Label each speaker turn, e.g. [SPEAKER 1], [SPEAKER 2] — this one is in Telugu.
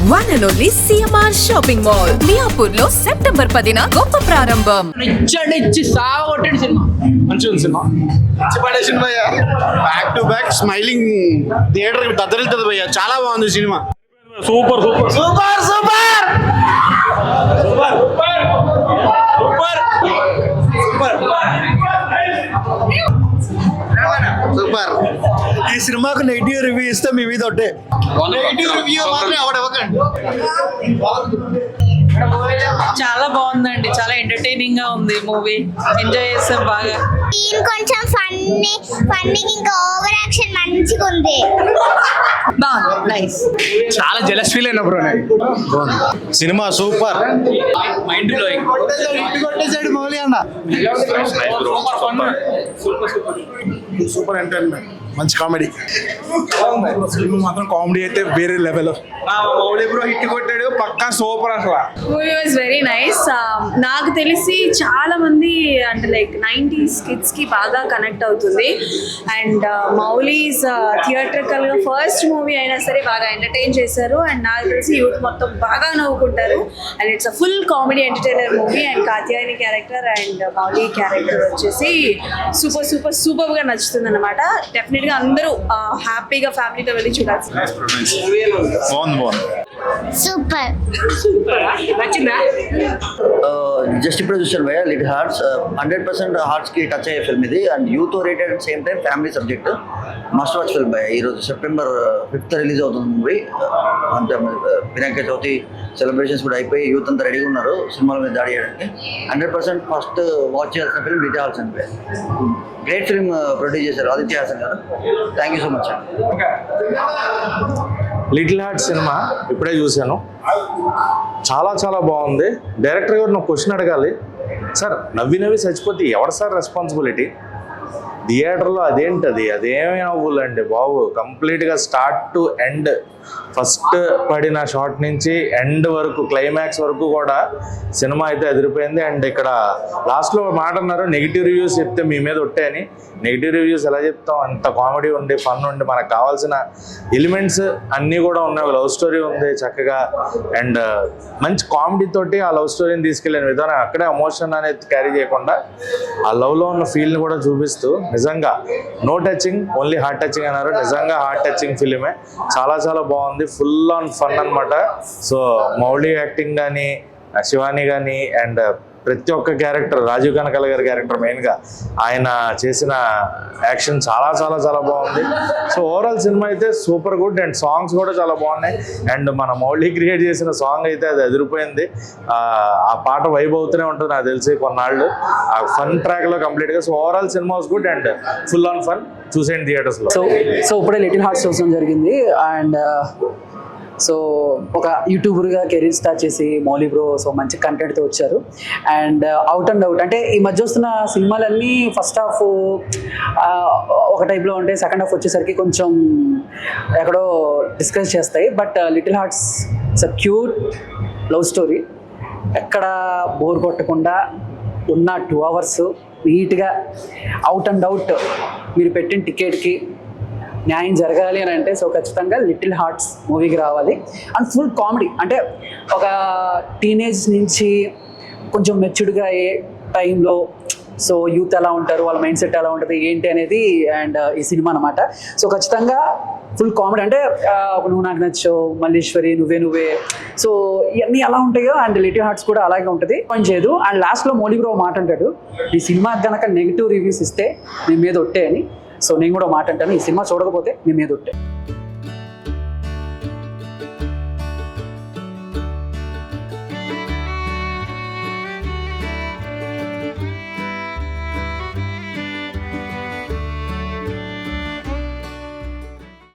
[SPEAKER 1] One and only CMR Shopping Mall. మియాపూర్లో సెప్టెంబర్ 10న గొప్ప ప్రారంభం.
[SPEAKER 2] ఇచ్చి సాగొట్టిన సినిమా
[SPEAKER 3] మంచిగా ఉంది సినిమా.
[SPEAKER 4] పడే cinema back to back smiling theatre దద్దరిల్తుంది భయ్య. చాలా బాగుంది సినిమా.
[SPEAKER 3] Super super
[SPEAKER 4] super super super.
[SPEAKER 5] ఈ సినిమాకు నెగిటివ్ రివ్యూ ఇస్తే మీ మీద ఒకటే.
[SPEAKER 4] నెగిటివ్ రివ్యూ మాత్రం ఎవడెవకండి.
[SPEAKER 2] చాలా బాగుందండి, చాలా ఎంటర్టైనింగ్ గా ఉంది మూవీ. ఎంజాయ్ చేస్తాం బాగా.
[SPEAKER 6] సీన్ కొంచెం ఫన్నీ ఇంకా ఓవర్ యాక్షన్ మంచిగా ఉంది.
[SPEAKER 2] బాగుంది, నైస్.
[SPEAKER 4] చాలా జెలస్ ఫీల్ అయినా bro. Cinema super.
[SPEAKER 3] Mind blowing.
[SPEAKER 5] కొట్టేసాడు మౌలి అన్న.
[SPEAKER 4] సూపర్ ఎంటర్టైన్మెంట్, మంచి కామెడీ.
[SPEAKER 5] సినిమా మాత్రం కామెడీ అయితే వేరే లెవెల్.
[SPEAKER 4] మౌలి బ్రో హిట్ కొట్టాడు పక్కా. సూపర్ అసలు.
[SPEAKER 7] Movie was very nice. నాకు తెలిసి చాలా మంది అంటే లైక్ 90s కిడ్స్ కి బాగా కనెక్ట్ అవుతుంది. అండ్ మౌలీస్ థియేట్రికల్ గా ఫస్ట్ మూవీ అయినా సరే బాగా ఎంటర్టైన్ చేశారు. అండ్ నాకు తెలిసి యూత్ మొత్తం బాగా నవ్వుకుంటారు. And it's a full comedy entertainer movie. And Katyayani character and Mouli character వచ్చేసి సూపర్ సూపర్ సూపర్ గా నచ్చుతుంది అనమాట. డెఫినెట్ గా అందరూ హ్యాపీగా ఫ్యామిలీతో వెళ్ళి చూడాల్సింది.
[SPEAKER 6] సూపర్.
[SPEAKER 7] నచ్చిందా?
[SPEAKER 8] జస్ట్ ఇప్పుడే చూసాను భయ్య లిటిల్ హార్ట్స్. 100% హార్ట్స్కి టచ్ అయ్యే ఫిల్మ్ ఇది. And youth oriented at same time family subject. Must watch film భయ్య. ఈరోజు September 5th రిలీజ్ అవుతుంది మూవీ. అంతే వినాయక చవితి సెలబ్రేషన్స్ కూడా అయిపోయి యూత్ అంతా రెడీగా ఉన్నారు సినిమాల మీద దాడి చేయడానికి. 100% ఫస్ట్ వాచ్ చేయాల్సిన ఫిల్మ్ లిటిల్ హార్ట్స్ అండి. గ్రేట్ ఫిల్మ్ ప్రొడ్యూస్ చేశారు ఆదిత్య హాసన్ గారు. థ్యాంక్ యూ సో మచ్ అండి.
[SPEAKER 3] లిటిల్ హార్ట్ సినిమా ఇప్పుడే చూశాను. చాలా చాలా బాగుంది. డైరెక్టర్ గారు నాకు క్వశ్చన్ అడగాలి. సార్ నవ్వి చచ్చిపోతే ఎవరు సార్ రెస్పాన్సిబిలిటీ? థియేటర్లో అదేంటది, అదేమీ నవ్వులండి బాబు. కంప్లీట్గా స్టార్ట్ టు ఎండ్, ఫస్ట్ పడిన షాట్ నుంచి ఎండ్ వరకు క్లైమాక్స్ వరకు కూడా సినిమా అయితే అదిరిపోయింది. అండ్ ఇక్కడ లాస్ట్లో మాట అన్నారు నెగిటివ్ రివ్యూస్ చెప్తే మీ మీద ఒట్టే అని. నెగిటివ్ రివ్యూస్ ఎలా చెప్తాం? అంత కామెడీ ఉండి ఫన్ ఉండి మనకు కావాల్సిన ఎలిమెంట్స్ అన్నీ కూడా ఉన్నాయి. లవ్ స్టోరీ ఉంది చక్కగా. అండ్ మంచి కామెడీ తోటి ఆ లవ్ స్టోరీని తీసుకెళ్ళిన విధానం, అక్కడే ఎమోషన్ అనేది క్యారీ చేయకుండా ఆ లవ్లో ఉన్న ఫీల్ని కూడా చూపిస్తూ నిజంగా no touching only heart touching అన్నారు. నిజంగా హార్ట్ టచింగ్ ఫిలిమే. చాలా చాలా బాగుంది. ఫుల్ ఆన్ ఫన్ అనమాట. సో మౌలి యాక్టింగ్ కానీ, శివాని కానీ, అండ్ ప్రతి ఒక్క క్యారెక్టర్, రాజీవ్ కనకాల గారి క్యారెక్టర్ మెయిన్గా ఆయన చేసిన యాక్షన్ చాలా చాలా చాలా బాగుంది. సో ఓవరాల్ సినిమా అయితే సూపర్ గుడ్. అండ్ సాంగ్స్ కూడా చాలా బాగున్నాయి. అండ్ మన మౌలి క్రియేట్ చేసిన సాంగ్ అయితే అది అదిరిపోయింది. ఆ పాట వైబ్ అవుతూనే ఉంటుంది నాకు తెలిసి కొన్నాళ్ళు. ఆ ఫన్ ట్రాక్లో కంప్లీట్గా. So overall cinema was good and full on fun. చూసేయండి థియేటర్స్లో.
[SPEAKER 2] సో ఇప్పుడే లిటిల్ హార్ట్స్ చూడడం జరిగింది. అండ్ సో ఒక యూట్యూబర్గా కెరీర్ స్టార్ట్ చేసి మౌలి బ్రో సో మంచి కంటెంట్తో వచ్చారు. అండ్ అవుట్ అండ్ అవుట్ అంటే ఈ మధ్య వస్తున్న సినిమాలన్నీ ఫస్ట్ హాఫ్ ఒక టైప్లో ఉంటే సెకండ్ హాఫ్ వచ్చేసరికి కొంచెం ఎక్కడో డిస్కస్ చేస్తాయి. But little hearts it's a cute love story. ఎక్కడ బోర్ కొట్టకుండా ఉన్న 2 hours నీట్గా అవుట్ అండ్ అవుట్ మీరు పెట్టిన టికెట్కి న్యాయం జరగాలి అని అంటే సో ఖచ్చితంగా లిటిల్ హార్ట్స్ మూవీకి రావాలి. అండ్ ఫుల్ కామెడీ అంటే ఒక టీనేజ్ నుంచి కొంచెం మెచ్యూర్డ్గా అయ్యే టైంలో సో యూత్ ఎలా ఉంటారు, వాళ్ళ మైండ్ సెట్ ఎలా ఉంటుంది ఏంటి అనేది అండ్ ఈ సినిమా అనమాట. సో ఖచ్చితంగా ఫుల్ కామెడీ అంటే నువ్వు నాకు నచ్చావు, మల్లీశ్వరి, నువ్వే సో ఇవన్నీ ఎలా ఉంటాయో అండ్ లిటిల్ హార్ట్స్ కూడా అలాగే ఉంటుంది. పని చేయదు. అండ్ లాస్ట్లో మౌలి బ్రో మాట అంటాడు, ఈ సినిమాకి కనుక నెగిటివ్ రివ్యూస్ ఇస్తే మీ మీద ఒట్టే అని. సో నేను కూడా మాట అంటాను, ఈ సినిమా చూడకపోతే మీ మీద ఒట్టే.